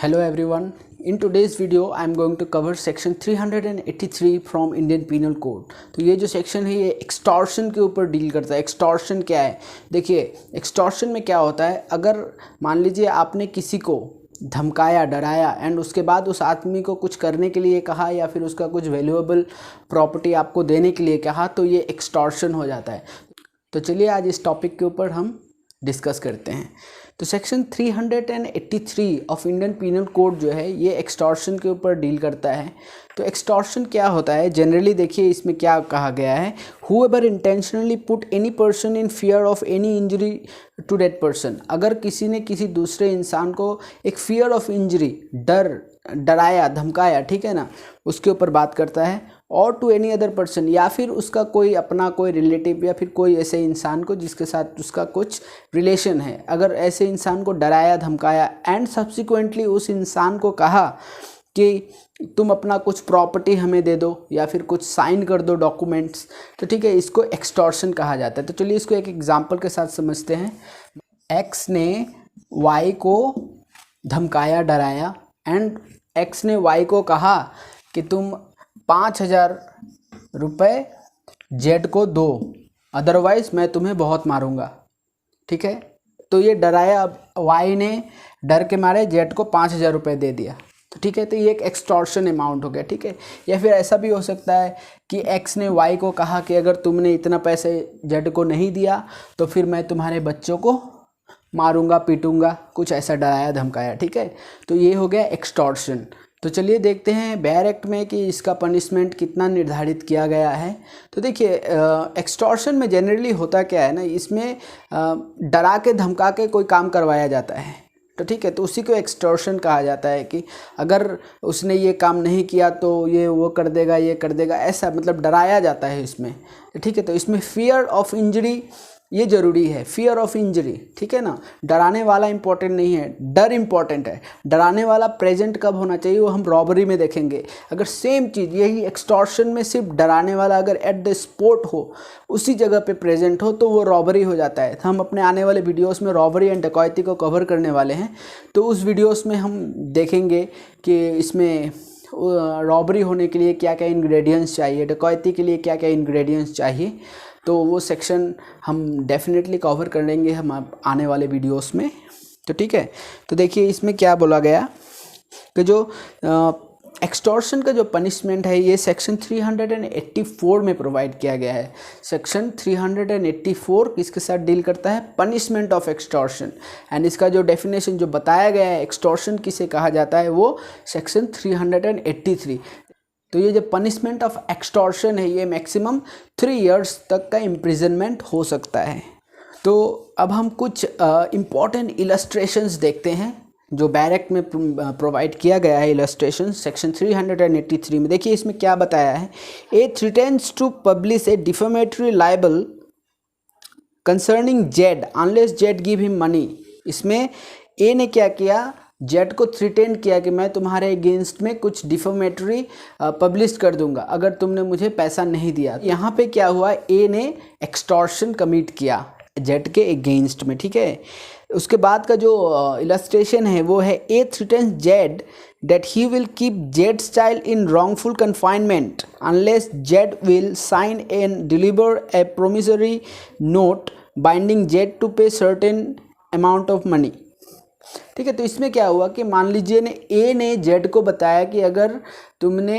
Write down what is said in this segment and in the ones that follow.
Hello everyone. In today's video I am going to cover section 383 from Indian Penal Code. तो ये जो section है ये extortion के ऊपर डील करता है। एक्सटॉर्शन क्या है? देखिए एक्सटॉर्शन में क्या होता है, अगर मान लीजिए आपने किसी को धमकाया, डराया एंड उसके बाद उस आदमी को कुछ करने के लिए कहा या फिर उसका कुछ वैल्यूएबल प्रॉपर्टी आपको देने के लिए कहा, तो ये एक्सटॉर्शन हो जाता है। तो चलिए आज इस टॉपिक के ऊपर हम डिस्कस करते हैं। तो section 383 of Indian Penal Code जो है ये एक्सटॉर्शन के ऊपर डील करता है। तो एक्सटॉर्शन क्या होता है, जनरली देखिए इसमें क्या कहा गया है, whoever intentionally put any person in fear of any injury to that person. अगर किसी ने किसी दूसरे इंसान को एक फियर ऑफ इंजरी, डराया, धमकाया, ठीक है ना, उसके ऊपर बात करता है। और टू एनी अदर पर्सन, या फिर उसका कोई अपना कोई रिलेटिव या फिर कोई ऐसे इंसान को जिसके साथ उसका कुछ रिलेशन है, अगर ऐसे इंसान को डराया, धमकाया एंड सब्सिक्वेंटली उस इंसान को कहा कि तुम अपना कुछ प्रॉपर्टी हमें दे दो या फिर कुछ साइन कर दो डॉक्यूमेंट्स, तो ठीक है, इसको एक्सटॉर्शन कहा जाता है। तो चलिए इसको एक एग्जांपल के साथ समझते हैं। एक्स ने वाई को धमकाया, डराया एंड एक्स ने वाई को कहा कि तुम 5,000 रुपये जेड को दो, अदरवाइज मैं तुम्हें बहुत मारूंगा, ठीक है। तो ये डराया, वाई ने डर के मारे जेड को 5,000 रुपये दे दिया, तो ठीक है, तो ये एक एक्सटॉर्शन अमाउंट हो गया, ठीक है। या फिर ऐसा भी हो सकता है कि एक्स ने वाई को कहा कि अगर तुमने इतना पैसे जेड को नहीं दिया तो फिर मैं तुम्हारे बच्चों को मारूंगा, पीटूंगा, कुछ ऐसा डराया, धमकाया, ठीक है। तो ये हो गया एक्सटॉर्शन। तो चलिए देखते हैं बेयर एक्ट में कि इसका पनिशमेंट कितना निर्धारित किया गया है। तो देखिए एक्सटॉर्शन में जनरली होता क्या है ना, इसमें डरा के धमका के कोई काम करवाया जाता है, तो ठीक है, तो उसी को एक्सटॉर्शन कहा जाता है कि अगर उसने ये काम नहीं किया तो ये वो कर देगा, ये कर देगा, ऐसा मतलब डराया जाता है इसमें, ठीक है। तो इसमें फियर ऑफ इंजरी ये ज़रूरी है, फियर ऑफ इंजरी, ठीक है ना। डराने वाला इंपॉर्टेंट नहीं है, डर इंपॉर्टेंट है। डराने वाला प्रेजेंट कब होना चाहिए वो हम रॉबरी में देखेंगे। अगर सेम चीज़ यही एक्सटॉर्शन में सिर्फ डराने वाला अगर एट द स्पॉट हो, उसी जगह पे प्रेजेंट हो, तो वो रॉबरी हो जाता है। तो हम अपने आने वाले वीडियोस में रॉबरी एंड डकैती को कवर करने वाले हैं, तो उस वीडियोस में हम देखेंगे कि इसमें रॉबरी होने के लिए क्या क्या इंग्रेडिएंट्स चाहिए, डकैती के लिए क्या क्या इंग्रेडिएंट्स चाहिए, तो वो सेक्शन हम डेफिनेटली कवर कर लेंगे हम आने वाले वीडियोस में, तो ठीक है। तो देखिए इसमें क्या बोला गया कि जो एक्सटॉर्शन का जो पनिशमेंट है ये सेक्शन 384 में प्रोवाइड किया गया है। सेक्शन 384 किसके साथ डील करता है, पनिशमेंट ऑफ एक्सटॉर्शन, एंड इसका जो डेफिनेशन जो बताया गया है एक्सटॉर्शन किसे कहा जाता है वो सेक्शन 383। तो ये जो पनिशमेंट ऑफ एक्सटॉर्शन है ये मैक्सिमम 3 इयर्स तक का इम्प्रिजनमेंट हो सकता है। तो अब हम कुछ इम्पॉर्टेंट इलस्ट्रेशंस देखते हैं जो बेयर एक्ट में प्रोवाइड किया गया है। इलस्ट्रेशन सेक्शन 383 में देखिए इसमें क्या बताया है, A threatens to publish a defamatory libel concerning Z unless Z give him money. इसमें ए ने क्या किया, जेड को थ्रेटन किया कि मैं तुम्हारे अगेंस्ट में कुछ डिफेमेटरी पब्लिश कर दूंगा अगर तुमने मुझे पैसा नहीं दिया। यहाँ पे क्या हुआ, ए ने एक्सटॉर्शन कमिट किया जेड के अगेंस्ट में, ठीक है। उसके बाद का जो इलस्ट्रेशन है वो है, A threatens Z that he will keep Jed's child in wrongful confinement unless Jed will sign and deliver a promissory note binding Jed to pay certain amount of money, ठीक है। तो इसमें क्या हुआ कि मान लीजिए ए ने जेड को बताया कि अगर तुमने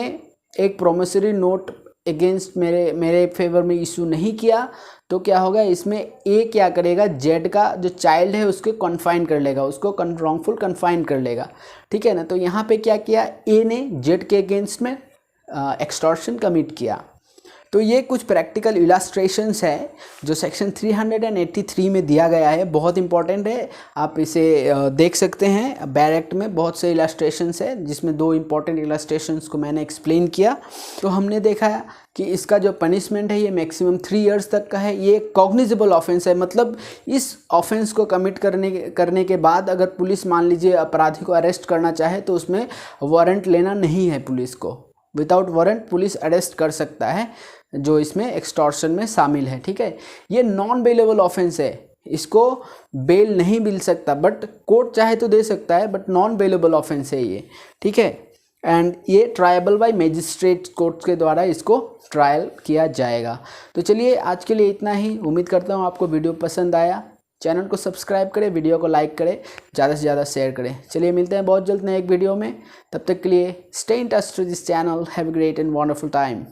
एक प्रोमिसरी नोट अगेंस्ट मेरे फेवर में इशू नहीं किया तो क्या होगा, इसमें ए क्या करेगा, जेड का जो चाइल्ड है उसको कन्फाइन कर लेगा, उसको रॉन्गफुल कन्फाइन कर लेगा, ठीक है ना। तो यहाँ पे क्या किया, ए ने जेड के अगेंस्ट में एक्सटॉर्शन कमिट किया। तो ये कुछ प्रैक्टिकल इलस्ट्रेशंस है जो सेक्शन 383 में दिया गया है, बहुत इंपॉर्टेंट है, आप इसे देख सकते हैं। बेयर एक्ट में बहुत से इलस्ट्रेशंस है जिसमें 2 इंपॉर्टेंट इलस्ट्रेशंस को मैंने एक्सप्लेन किया। तो हमने देखा कि इसका जो पनिशमेंट है ये मैक्सिमम 3 इयर्स तक का है। ये कॉग्निजेबल ऑफेंस है, मतलब इस ऑफेंस को कमिट करने के बाद अगर पुलिस मान लीजिए अपराधी को अरेस्ट करना चाहे तो उसमें वारंट लेना नहीं है पुलिस को, विदाउट वारंट पुलिस अरेस्ट कर सकता है जो इसमें एक्सटॉर्शन में शामिल है, ठीक है। ये नॉन बेलेबल ऑफेंस है, इसको बेल नहीं मिल सकता, बट कोर्ट चाहे तो दे सकता है, बट नॉन बेलेबल ऑफेंस है ये, ठीक है। एंड ये ट्रायबल बाय मजिस्ट्रेट कोर्ट के द्वारा इसको ट्रायल किया जाएगा। तो चलिए आज के लिए इतना ही। उम्मीद करता हूँ आपको वीडियो पसंद आया। चैनल को सब्सक्राइब करें, वीडियो को लाइक करें, ज़्यादा से ज़्यादा शेयर करें। चलिए मिलते हैं बहुत जल्द नए एक वीडियो में। तब तक के लिए stay in touch to this channel. Have a great and wonderful time.